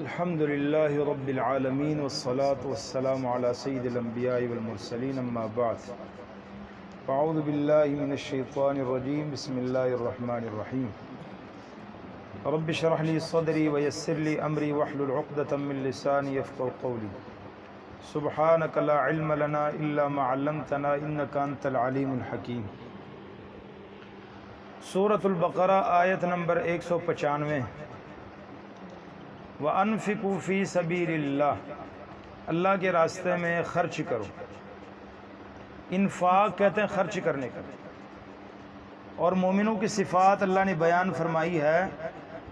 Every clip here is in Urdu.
الحمد لله رب العالمين والصلاة والسلام على سيد الأنبياء والمرسلين أما بعد أعوذ بالله من الشيطان الرجيم بسم الله الرحمن الرحيم رب اشرح لي صدري ويسر لي أمري واحلل عقدة من لساني يفقهوا قولي سبحانك لا علم لنا إلا ما علمتنا إنك أنت العليم الحكيم سورۃ البقرہ آیت نمبر 195 وَأَنفِقُوا فِي سَبِيلِ اللَّهِ، اللہ کے راستے میں خرچ کرو۔ انفاق کہتے ہیں خرچ کرنے کا، اور مومنوں کی صفات اللہ نے بیان فرمائی ہے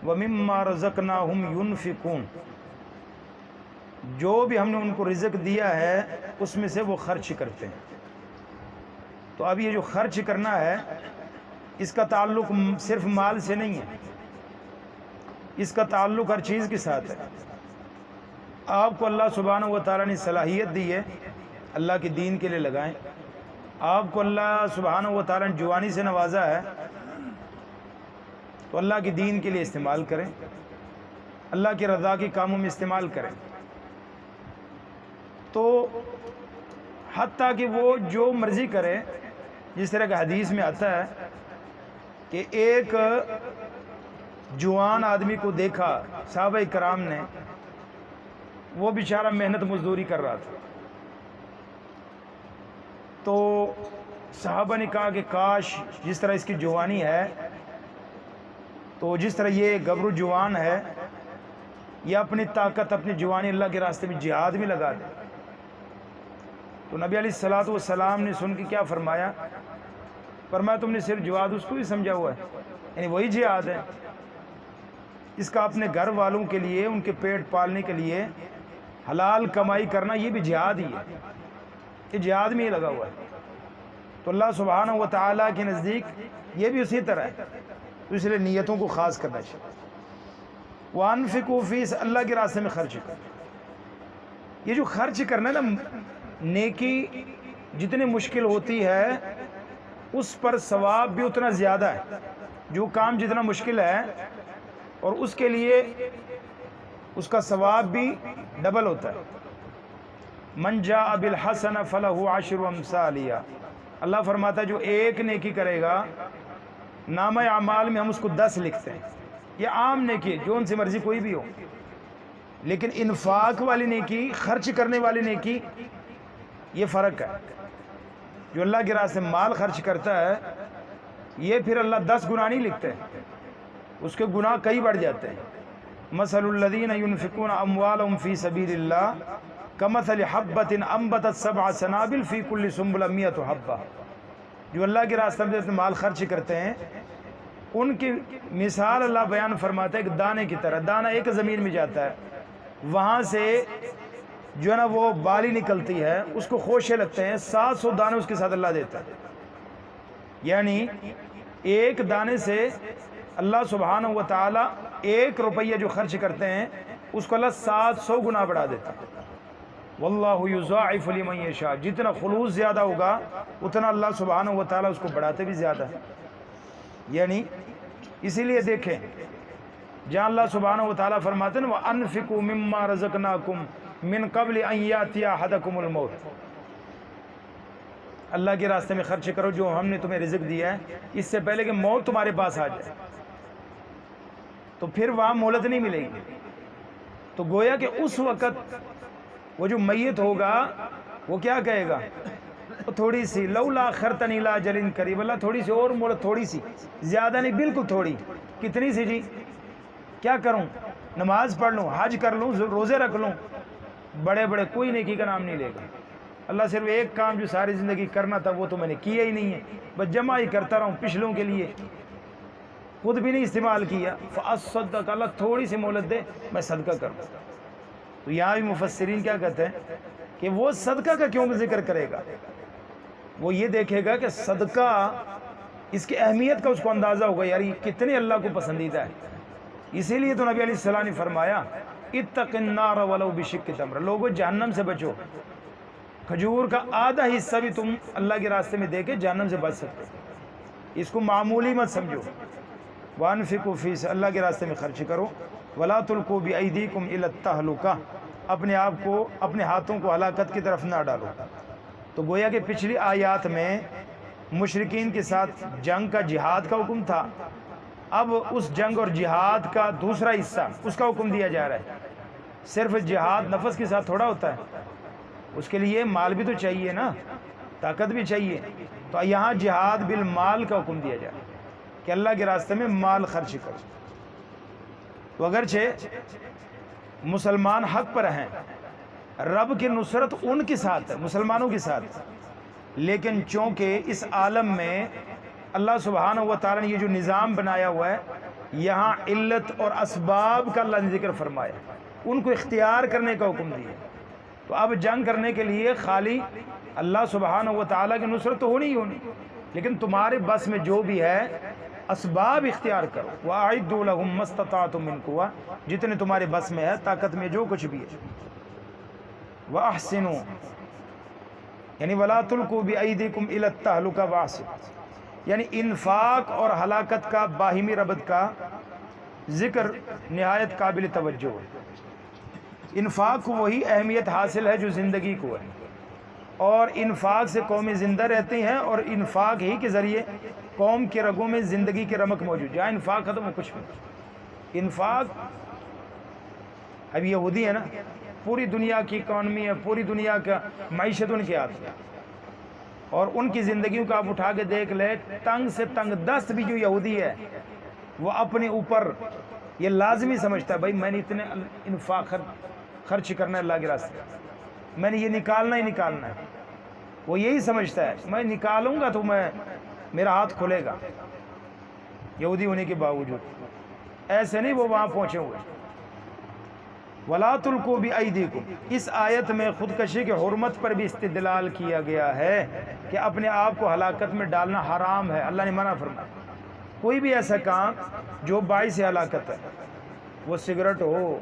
وَمِمَّا رَزَقْنَاهُمْ يُنْفِقُونَ، جو بھی ہم نے ان کو رزق دیا ہے اس میں سے وہ خرچ کرتے ہیں۔ تو اب یہ جو خرچ کرنا ہے اس کا تعلق صرف مال سے نہیں ہے، اس کا تعلق ہر چیز کے ساتھ ہے۔ آپ کو اللہ سبحانہ و تعالیٰ نے صلاحیت دی ہے، اللہ کے دین کے لیے لگائیں۔ آپ کو اللہ سبحانہ و تعالیٰ نے جوانی سے نوازا ہے تو اللہ کے دین کے لیے استعمال کریں، اللہ کی رضا کے کاموں میں استعمال کریں۔ تو حتیٰ کہ وہ جو مرضی کرے، جس طرح کہ حدیث میں آتا ہے کہ ایک جوان آدمی کو دیکھا صحابہ کرام نے، وہ بیچارہ محنت مزدوری کر رہا تھا، تو صحابہ نے کہا کہ کاش جس طرح اس کی جوانی ہے، تو جس طرح یہ گبرو جوان ہے، یہ اپنی طاقت اپنی جوانی اللہ کے راستے میں جہاد میں لگا دے۔ تو نبی علیہ الصلوۃ والسلام نے سن کے کیا فرمایا تم نے صرف جہاد اس کو ہی سمجھا ہوا ہے، یعنی وہی جہاد ہے، اس کا اپنے گھر والوں کے لیے ان کے پیٹ پالنے کے لیے حلال کمائی کرنا یہ بھی جہاد ہی ہے، یہ جہاد میں ہی لگا ہوا ہے۔ تو اللہ سبحانہ و تعالیٰ کے نزدیک یہ بھی اسی طرح ہے، تو اس لیے نیتوں کو خاص کرنا چاہیے۔ وَأَنفِقُوا فِي، اللہ کے راستے میں خرچ کر۔ یہ جو خرچ کرنا ہے نا، نیکی جتنی مشکل ہوتی ہے اس پر ثواب بھی اتنا زیادہ ہے۔ جو کام جتنا مشکل ہے اور اس کے لیے اس کا ثواب بھی ڈبل ہوتا ہے۔ من جاء بالحسنہ فلہ عشر امثالہا، اللہ فرماتا ہے جو ایک نیکی کرے گا نامہ اعمال میں ہم اس کو 10 لکھتے ہیں۔ یہ عام نیکی جو ان سے مرضی کوئی بھی ہو، لیکن انفاق والی نیکی، خرچ کرنے والی نیکی، یہ فرق ہے۔ جو اللہ کے راستے میں مال خرچ کرتا ہے یہ پھر اللہ 10 گناہ نہیں لکھتے، اس کے گناہ کئی بڑھ جاتے ہیں۔ مثل الذین ينفقون اموالهم فی سبیل اللہ کمثل حبۃ انبتت 7 سنابل فی کل سنبلۃ 100 حبۃ، جو اللہ کے راستے میں مال خرچ کرتے ہیں ان کی مثال اللہ بیان فرماتا ہے کہ دانے کی طرح۔ دانہ ایک زمین میں جاتا ہے، وہاں سے جو ہے نا وہ بالی نکلتی ہے، اس کو خوشے لگتے ہیں، 700 دانے اس کے ساتھ اللہ دیتا ہے۔ یعنی ایک دانے سے اللہ سبحانہ و تعالیٰ 1 روپیہ جو خرچ کرتے ہیں اس کو اللہ 700 گنا بڑھا دیتا ہے۔ واللہ یضاعف لمن یشاء، جتنا خلوص زیادہ ہوگا اتنا اللہ سبحانہ و تعالیٰ اس کو بڑھاتے بھی زیادہ ہے۔ یعنی اسی لیے دیکھیں جہاں اللہ سبحانہ و تعالیٰ فرماتے ہیں وَأَنفِقُوا مِمَّا رَزَقْنَاكُمْ مِن قَبْلِ أَن يَأْتِيَ أَحَدَكُمُ الْمَوْتُ، اللہ کے راستے میں خرچ کرو جو ہم نے تمہیں رزق دیا ہے اس سے پہلے کہ موت تمہارے پاس آ جائے، تو پھر وہاں مہلت نہیں ملے گی۔ تو گویا کہ اس وقت وہ جو میت ہوگا وہ کیا کہے گا، تھوڑی سی لولا اخرتنی الی اجل قریب، اللہ تھوڑی سی اور مہلت، تھوڑی سی، زیادہ نہیں، بالکل تھوڑی۔ کتنی سی جی؟ کیا کروں؟ نماز پڑھ لوں، حج کر لوں، روزے رکھ لوں، بڑے بڑے کوئی نیکی کا نام نہیں لے گا اللہ۔ صرف ایک کام جو ساری زندگی کرنا تھا وہ تو میں نے کیا ہی نہیں ہے، بس جمع ہی کرتا رہا ہوں پچھلوں کے لیے، خود بھی نہیں استعمال کیا۔ فَأَصَّدَّقَ، اللہ تھوڑی سی مہلت دے میں صدقہ کروں۔ تو یہاں بھی مفسرین کیا کہتے ہیں کہ وہ صدقہ کا کیوں ذکر کرے گا، وہ یہ دیکھے گا کہ صدقہ اس کی اہمیت کا اس کو اندازہ ہوگا، یار یہ کتنے اللہ کو پسندیدہ ہے۔ اسی لیے تو نبی علیہ السلام نے فرمایا اتق النار ولو بشق تمرہ، لوگوں جہنم سے بچو، کھجور کا آدھا حصہ بھی تم اللہ کے راستے میں دے کے جہنم سے بچ سکتے، اس کو معمولی مت سمجھو۔ وانفقوا فی، اللہ کے راستے میں خرچ کرو۔ ولا تلقوا بأیدیکم الی التہلکہ، اپنے آپ کو، اپنے ہاتھوں کو ہلاکت کی طرف نہ ڈالو۔ تو گویا کہ پچھلی آیات میں مشرکین کے ساتھ جنگ کا، جہاد کا حکم تھا، اب اس جنگ اور جہاد کا دوسرا حصہ، اس کا حکم دیا جا رہا ہے۔ صرف جہاد نفس کے ساتھ تھوڑا ہوتا ہے، اس کے لیے مال بھی تو چاہیے نا، طاقت بھی چاہیے۔ تو یہاں جہاد بالمال کا حکم دیا جا رہا ہے کہ اللہ کے راستے میں مال خرچ کرو۔ تو اگرچہ مسلمان حق پر ہیں، رب کی نصرت ان کے ساتھ ہے، مسلمانوں کے ساتھ، لیکن چونکہ اس عالم میں اللہ سبحانہ و تعالیٰ نے یہ جو نظام بنایا ہوا ہے، یہاں علت اور اسباب کا اللہ نے ذکر فرمایا، ان کو اختیار کرنے کا حکم دیا۔ تو اب جنگ کرنے کے لیے خالی اللہ سبحانہ و تعالیٰ کی نصرت تو ہونی ہی ہونی، لیکن تمہارے بس میں جو بھی ہے اسباب اختیار کرو۔ وَأَعِدُّوا لَهُم مَّا اسْتَطَعْتُم مِّن قُوَّةٍ، جتنے تمہارے بس میں ہے، طاقت میں جو کچھ بھی ہے۔ وَأَحْسِنُوا، یعنی وَلَا تُلْقُوا بِأَيْدِيكُمْ إِلَى التَّهْلُكَةِ وَأَحْسِنُوا، یعنی انفاق اور ہلاکت کا باہمی ربط کا ذکر نہایت قابل توجہ ہے۔ انفاق کو وہی اہمیت حاصل ہے جو زندگی کو ہے، اور انفاق سے قومیں زندہ رہتی ہیں، اور انفاق ہی کے ذریعے قوم کے رگوں میں زندگی کی رمق موجود۔ جہاں انفاق ختم ہو کچھ بھی۔ انفاق، اب یہودی ہے نا، پوری دنیا کی اکانومی ہے، پوری دنیا کا معیشت ان کے ہاتھ میں، اور ان کی زندگیوں کا آپ اٹھا کے دیکھ لے، تنگ سے تنگ دست بھی جو یہودی ہے وہ اپنے اوپر یہ لازمی سمجھتا ہے، بھائی میں نے اتنے انفاق خرچ کرنا ہے اللہ کے راستے، میں نے یہ نکالنا ہی نکالنا ہے۔ وہ یہی سمجھتا ہے میں نکالوں گا تو میرا ہاتھ کھلے گا، یہودی ہونے کے باوجود۔ ایسے نہیں وہ وہاں پہنچے ہوئے۔ وَلَا تُلْقُوا بِأَيْدِيكُمْ، اس آیت میں خودکشی کے حرمت پر بھی استدلال کیا گیا ہے کہ اپنے آپ کو ہلاکت میں ڈالنا حرام ہے، اللہ نے منع فرمایا۔ کوئی بھی ایسا کام جو باعث ہلاکت ہے، وہ سگریٹ ہو،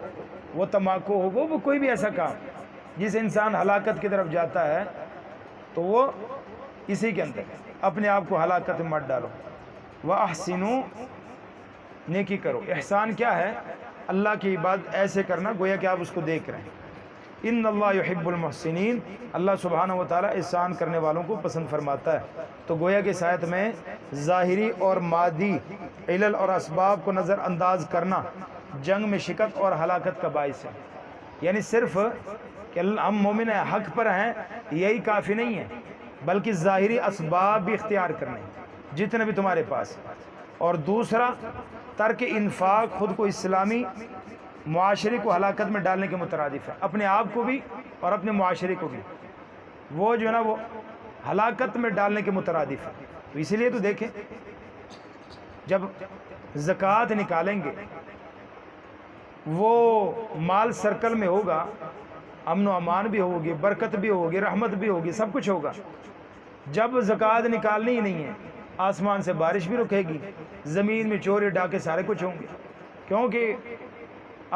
وہ تمباکو ہو، وہ کوئی بھی ایسا کام جس انسان ہلاکت کی طرف جاتا ہے، تو وہ اسی کے اندر اپنے آپ کو ہلاکت میں مت ڈالو۔ وَأَحْسِنُوا، نیکی کرو۔ احسان کیا ہے؟ اللہ کی عبادت ایسے کرنا گویا کہ آپ اس کو دیکھ رہے ہیں۔ ان اللہ یحب المحسنین، اللہ سبحانہ و تعالیٰ احسان کرنے والوں کو پسند فرماتا ہے۔ تو گویا کہ اس آیت میں ظاہری اور مادی علل اور اسباب کو نظر انداز کرنا جنگ میں شکست اور ہلاکت کا باعث ہے۔ یعنی صرف کہ ہم مومن ہیں، حق پر ہیں، یہی کافی نہیں ہے، بلکہ ظاہری اسباب بھی اختیار کرنے جتنے بھی تمہارے پاس۔ اور دوسرا، ترک انفاق خود کو اسلامی معاشرے کو ہلاکت میں ڈالنے کے مترادف ہے، اپنے آپ کو بھی اور اپنے معاشرے کو بھی، وہ جو ہے نا وہ ہلاکت میں ڈالنے کے مترادف ہے۔ تو اسی لیے تو دیکھیں، جب زکوٰۃ نکالیں گے وہ مال سرکل میں ہوگا، امن و امان بھی ہوگی، برکت بھی ہوگی، رحمت بھی ہوگی، سب کچھ ہوگا۔ جب زکوٰۃ نکالنی ہی نہیں ہے، آسمان سے بارش بھی رکے گی، زمین میں چوری ڈاکے سارے کچھ ہوں گے، کیونکہ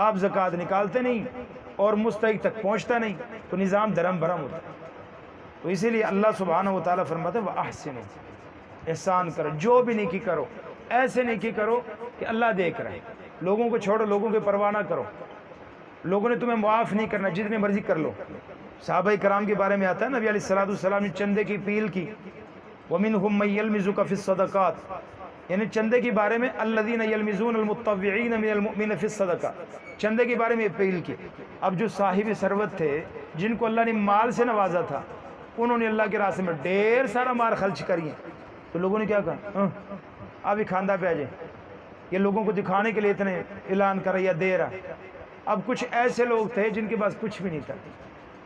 آپ زکوٰۃ نکالتے نہیں اور مستحق تک پہنچتا نہیں، تو نظام دھرم بھرم ہوتا ہے۔ تو اسی لیے اللہ سبحانہ و تعالیٰ فرماتا ہے وَأَحْسِنُوا، احسان کرو، جو بھی نیکی کرو ایسے نیکی کرو کہ اللہ دیکھ رہے ہیں۔ لوگوں کو چھوڑو، لوگوں کی پرواہ نہ کرو، لوگوں نے تمہیں معاف نہیں کرنا، جتنے مرضی کر لو۔ صحابہ کرام کے بارے میں آتا ہے، نبی علیہ السلام نے چندے کی اپیل کی، وَمِنْهُمْ مَن يَلْمِزُكَ فِي الصَّدَقَاتِ، یعنی چندے کے بارے میں الَّذِينَ يَلْمِزُونَ الْمُتَّطَوِّعِينَ مِنَ الْمُؤْمِنِينَ فِي الصَّدَقَةِ، چندے کے بارے میں اپیل کی۔ اب جو صاحب ثروت تھے، جن کو اللہ نے مال سے نوازا تھا، انہوں نے اللہ کے راستے میں ڈھیر سارا مال خرچ کریے، تو لوگوں نے کیا کہا، اب ہی کھاندہ پہ آ جائیں، یہ لوگوں کو دکھانے کے لیے اتنے اعلان کر رہا یا دے رہا۔ اب کچھ ایسے لوگ تھے جن کے پاس کچھ بھی نہیں تھا،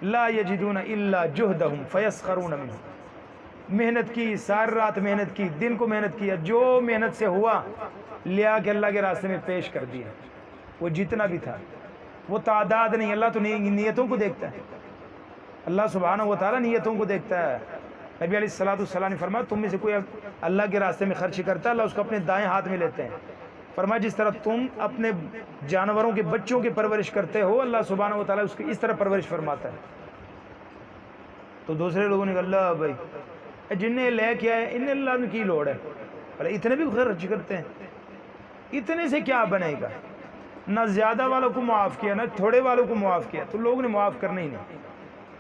لا یجدون الا جہدہم فیسخرون منہم، محنت کی، ساری رات محنت کی، دن کو محنت کیا، جو محنت سے ہوا لیا کے اللہ کے راستے میں پیش کر دیا، وہ جتنا بھی تھا، وہ تعداد نہیں، اللہ تو نیتوں کو دیکھتا ہے، اللہ سبحانہ و تعالیٰ نیتوں کو دیکھتا ہے۔ نبی علیہ السلام نے فرمایا تم میں سے کوئی اللہ کے راستے میں خرچ کرتا ہے، اللہ اس کو اپنے دائیں ہاتھ میں لیتے ہیں۔ فرمایا جس طرح تم اپنے جانوروں کے بچوں کی پرورش کرتے ہو، اللہ سبحانہ و تعالیٰ اس کی اس طرح پرورش فرماتا ہے۔ تو دوسرے لوگوں نے کہا اللہ بھائی جن نے لے کے آئے انہیں اللہ نے کی لوڑ ہے، اتنے بھی خرچ کرتے ہیں، اتنے سے کیا بنے گا؟ نہ زیادہ والوں کو معاف کیا، نہ تھوڑے والوں کو معاف کیا، تو لوگوں نے معاف کرنا ہی نہیں۔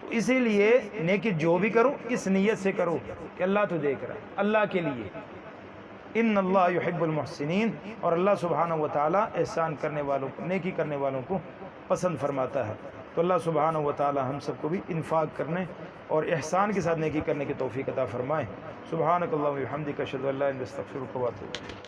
تو اسی لیے نیکی جو بھی کرو اس نیت سے کرو کہ اللہ تو دیکھ رہا ہے، اللہ کے لیے۔ ان اللہ یحب المحسنین، اور اللہ سبحانہ و تعالی احسان کرنے والوں کو، نیکی کرنے والوں کو پسند فرماتا ہے۔ تو اللہ سبحانہ و تعالی ہم سب کو بھی انفاق کرنے اور احسان کے ساتھ نیکی کرنے کی توفیق عطا فرمائے۔ سبحانک اللہم و بحمدک، اشہد ان لا الہ الا انت، استغفرک و اتوب الیک۔